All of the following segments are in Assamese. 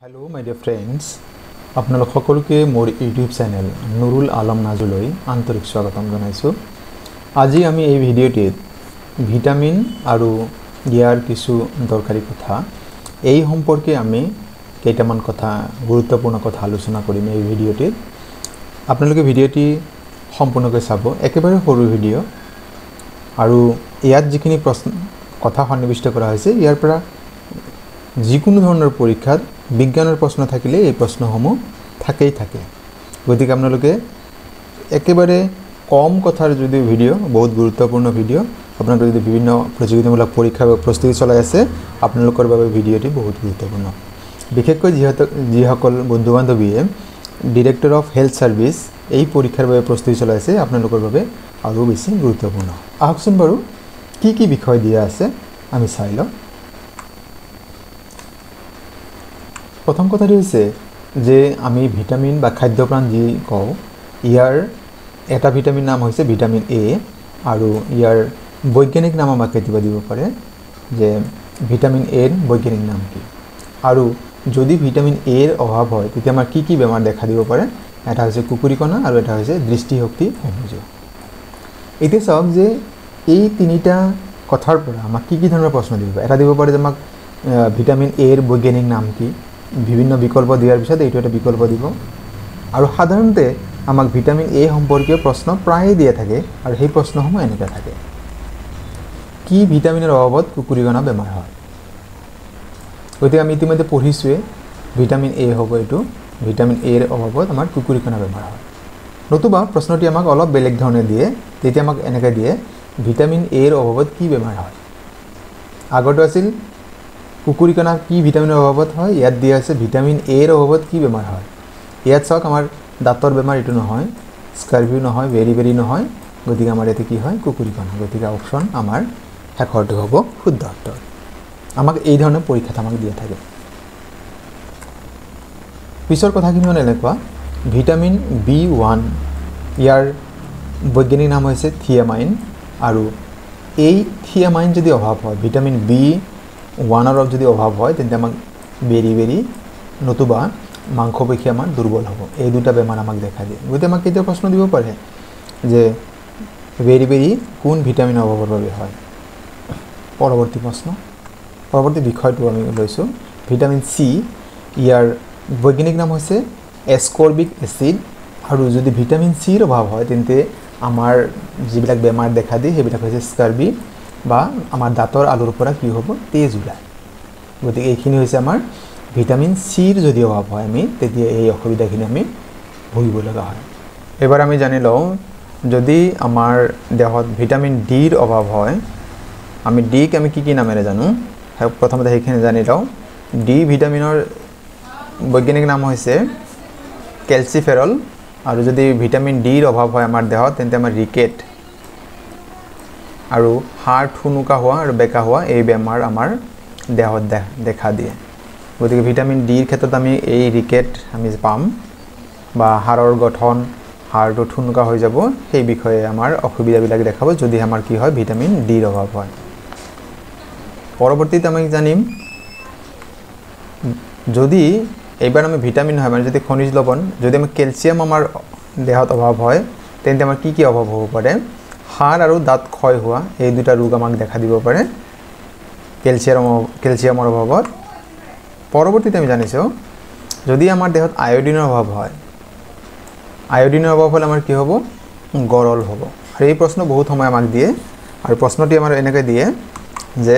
हेलो माय डियर फ्रेंड्स आपनालोक सकलोके मोर यूट्यूब चैनल नुरुल आलम नाजुलै आंतरिक स्वागतम जनाइছো। আজি আমি এই ভিডিওটিত ভিটামিন আৰু ইয়াৰ কিছু দৰকাৰী কথা এই সম্পৰ্কে আমি কেইটামান কথা গুৰুত্বপূৰ্ণ কথা আলোচনা কৰিম এই ভিডিওটিত। আপোনালোকে ভিডিওটি সম্পূৰ্ণকৈ চাব, একেবাৰে সৰু ভিডিও আৰু ইয়াত যিখিনি প্ৰশ্ন কথা সন্নিবিষ্ট কৰা হৈছে ইয়াৰ পৰা যিকোনো ধৰণৰ পৰীক্ষাত বিজ্ঞানৰ প্ৰশ্ন থাকিলে এই প্ৰশ্নসমূহ থাকেই থাকে। গতিকে আপোনালোকে একেবাৰে কম কথাৰ যদি ভিডিও বহুত গুৰুত্বপূৰ্ণ ভিডিও আপোনালোকে যদি বিভিন্ন প্ৰতিযোগিতামূলক পৰীক্ষাৰ প্ৰস্তুতি চলাই আছে আপোনালোকৰ বাবে ভিডিওটি বহুত গুৰুত্বপূৰ্ণ। বিশেষকৈ যিসকল বন্ধু বান্ধৱীয়ে ডিৰেক্টৰ অফ হেল্থ সাৰ্ভিস এই পৰীক্ষাৰ বাবে প্ৰস্তুতি চলাই আছে আপোনালোকৰ বাবে আৰু বেছি গুৰুত্বপূৰ্ণ। আহকচোন বাৰু কি বিষয় দিয়া আছে আমি চাই লওঁ। प्रथम कथा जे आमी ভিটামিন বা খাদ্যপ্ৰাণ जी कौ यार एटा ভিটামিন नाम होइसे ভিটামিন ए आरु यार वैज्ञानिक नाम आमाक केतिबा दिब पारे जे ভিটামিন एर वैज्ञानिक नाम कि आरु जदि ভিটামিন एर अभाव হয় তেতিয়া আমাৰ কি বেমাৰ দেখা দিব পাৰে। এটা হৈছে কুকুৰিকণা আৰু এটা হৈছে দৃষ্টিশক্তি কমজোৰ। এতিয়া চাওক যে এই তিনিটা কথাৰ পৰা আমাক কি ধৰণৰ প্ৰশ্ন দিব। এটা দিব পাৰে যে আমাক ভিটামিন एर वैज्ञानिक नाम कि বিভিন্ন বিকল্প দিয়াৰ পিছত এইটো এটা বিকল্প দিব আৰু সাধাৰণতে আমাক ভিটামিন এ সম্পৰ্কীয় প্ৰশ্ন প্ৰায় দিয়া থাকে আৰু সেই প্ৰশ্নসমূহ এনেকা থাকে কি ভিটামিনৰ অভাৱত কুকুৰিকণা বেমাৰ হয়। গতিকে আমি ইতিমধ্যে পঢ়িছোৱে ভিটামিন এ হ'ব এইটো ভিটামিন এৰ অভাৱত আমাৰ কুকুৰিকণা বেমাৰ হয়। নতুবা প্ৰশ্নটি আমাক অলপ বেলেগ ধৰণে দিয়ে, তেতিয়া আমাক এনেকা দিয়ে ভিটামিন এৰ অভাৱত কি বেমাৰ হয়। আগতো আছিল কুকুৰিকণা কি ভিটামিনৰ অভাৱত হয়, ইয়াত দিয়া আছে ভিটামিন এৰ অভাৱত কি বেমাৰ হয়। ইয়াত চাওক আমাৰ দাঁতৰ বেমাৰ এইটো নহয়, স্কাৰ্বি নহয়, বেৰি নহয়, গতিকে আমাৰ ইয়াতে কি হয় কুকুৰিকণা। গতিকে অপশ্যন আমাৰ শেষৰটো হ'ব শুদ্ধ উত্তৰ। আমাক এই ধৰণৰ পৰীক্ষাত আমাক দিয়া থাকে। পিছৰ কথাখিনি হ'ল এনেকুৱা ভিটামিন B1 ইয়াৰ বৈজ্ঞানিক নাম হৈছে থিয়ামাইন আৰু এই থিয়ামাইন যদি অভাৱ হয় ভিটামিন B1 যদি অভাৱ হয় তেন্তে আমাক বেৰি নতুবা মাংসপেশী আমাৰ দুৰ্বল হ'ব। এই দুটা বেমাৰ আমাক দেখা দিয়ে। গতিকে আমাক কেতিয়া প্ৰশ্ন দিব পাৰে যে বেৰি কোন ভিটামিনৰ অভাৱৰ বাবে হয়। পৰৱৰ্তী প্ৰশ্ন পৰৱৰ্তী বিষয়টো আমি লৈছোঁ ভিটামিন চি ইয়াৰ বৈজ্ঞানিক নাম হৈছে এসকৰ্বিক এচিড আৰু যদি ভিটামিন চিৰ অভাৱ হয় তেন্তে আমাৰ যিবিলাক বেমাৰ দেখা দিয়ে সেইবিলাক হৈছে স্কাৰ্বি বা আমাৰ দাঁতৰ আলুৰ পৰা কি হ'ব তেজ ওলায়। গতিকে এইখিনি হৈছে আমাৰ ভিটামিন চিৰ যদি অভাৱ হয় আমি তেতিয়া এই অসুবিধাখিনি আমি ভুগিব লগা হয়। এবাৰ আমি জানি লওঁ যদি আমাৰ দেহত ভিটামিন ডিৰ অভাৱ হয় আমি ডিক আমি কি নামেৰে জানো। প্ৰথমতে সেইখিনি জানি লওঁ। ডি ভিটামিনৰ বৈজ্ঞানিক নাম হৈছে কেলচিফেৰল আৰু যদি ভিটামিন ডিৰ অভাৱ হয় আমাৰ দেহত তেন্তে আমাৰ ৰিকেট আৰু হাড় ঠুনুকা হোৱা আৰু বেকা হোৱা এই বেমাৰ আমাৰ দেহত দেখা দিয়ে। গতিকে ভিটামিন ডিৰ ক্ষেত্ৰত আমি এই ৰিকেট আমি পাম বা হাড়ৰ গঠন হাড়টো ঠুনুকা হৈ যাব সেই বিষয়ে আমাৰ অসুবিধাবিলাক দেখাব যদি আমাৰ কি হয় ভিটামিন ডিৰ অভাৱ হয়। পৰৱৰ্তীত আমি জানিম যদি এইবাৰ আমি ভিটামিন হয় মানে যদি খনিজ লৱণ যদি আমি কেলছিয়াম আমাৰ দেহত অভাৱ হয় তেন্তে আমাৰ কি অভাৱ হ'ব পাৰে। হাড় আৰু দাঁত ক্ষয় হোৱা এই দুটা ৰোগ আমাক দেখা দিব পাৰে কেলছিয়ামৰ অভাৱত। পৰৱৰ্তীতে আমি জানিছোঁ যদি আমাৰ দেহত আয়োডিনৰ অভাৱ হয় আয়োডিনৰ অভাৱ হ'লে আমাৰ কি হ'ব গৰল হ'ব। আৰু এই প্ৰশ্ন বহুত সময় আমাক দিয়ে আৰু প্ৰশ্নটি আমাৰ এনেকৈ দিয়ে যে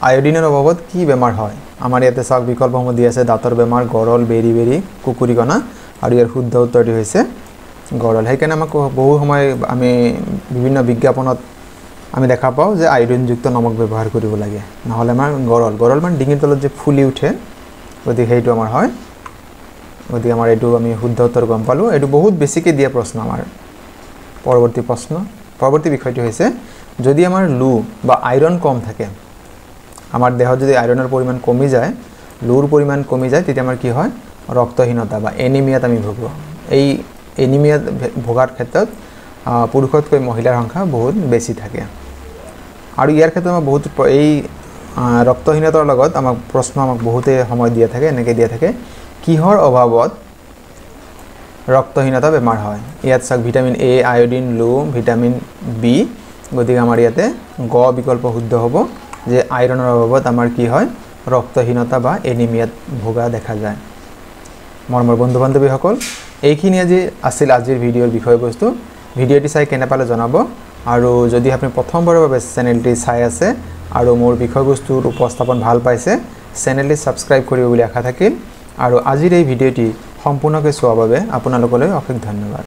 আয়োডিনৰ অভাৱত কি বেমাৰ হয়। আমাৰ ইয়াতে চাওক বিকল্পসমূহ দি আছে দাঁতৰ বেমাৰ গৰল বেৰি কুকুৰিকণা আৰু ইয়াৰ শুদ্ধ উত্তৰটি হৈছে গৰল। সেইকাৰণে আমাক বহু সময় আমি বিভিন্ন বিজ্ঞাপনত আমি দেখা পাওঁ যে আয়োডিনযুক্ত নমক ব্যৱহাৰ কৰিব লাগে নহ'লে আমাৰ গৰল মানে ডিঙিৰ তলত যে ফুলি উঠে গতিকে সেইটো আমাৰ হয়। গতিকে আমাৰ এইটো আমি শুদ্ধ উত্তৰ গম পালোঁ। এইটো বহুত বেছিকৈ দিয়া প্ৰশ্ন আমাৰ। পৰৱৰ্তী বিষয়টো হৈছে যদি আমাৰ লু বা আইৰণ কম থাকে আমাৰ দেহত যদি আইৰণৰ পৰিমাণ কমি যায় লুৰ পৰিমাণ কমি যায় তেতিয়া আমাৰ কি হয় ৰক্তহীনতা বা এনিমিয়াত আমি ভুগোঁ। এই এনিমিয়াত ভোগাৰ ক্ষেত্ৰত পুৰুষতকৈ মহিলাৰ সংখ্যা বহুত বেছি থাকে আৰু ইয়াৰ ক্ষেত্ৰত আমাৰ বহুত এই ৰক্তহীনতাৰ লগত আমাক প্ৰশ্ন আমাক বহুতে সময় দিয়া থাকে এনেকৈ দিয়া থাকে কিহৰ অভাৱত ৰক্তহীনতা বেমাৰ হয় ইয়াত চাওক ভিটামিন এ আয়োডিন লো ভিটামিন বি গতিকে আমাৰ ইয়াতে গ বিকল্প শুদ্ধ হ'ব যে আইৰণৰ অভাৱত আমাৰ কি হয় ৰক্তহীনতা বা এনিমিয়াত ভোগা দেখা যায় মৰমৰ বন্ধু বান্ধৱীসকল এইখিনি আজি আছিল আজিৰ ভিডিঅ'ৰ বিষয়বস্তু ভিডিঅ'টি চাই কেনে পালে জনাব আৰু যদি আপুনি প্ৰথমবাৰৰ বাবে চেনেলটি চাই আছে আৰু মোৰ বিষয়বস্তুৰ উপস্থাপন ভাল পাইছে চেনেলটি সাবস্ক্ৰাইব কৰিব বুলি আশা থাকিল আৰু আজিৰ এই ভিডিঅ'টি সম্পূৰ্ণকৈ চোৱাৰ বাবে আপোনালোকলৈ অশেষ ধন্যবাদ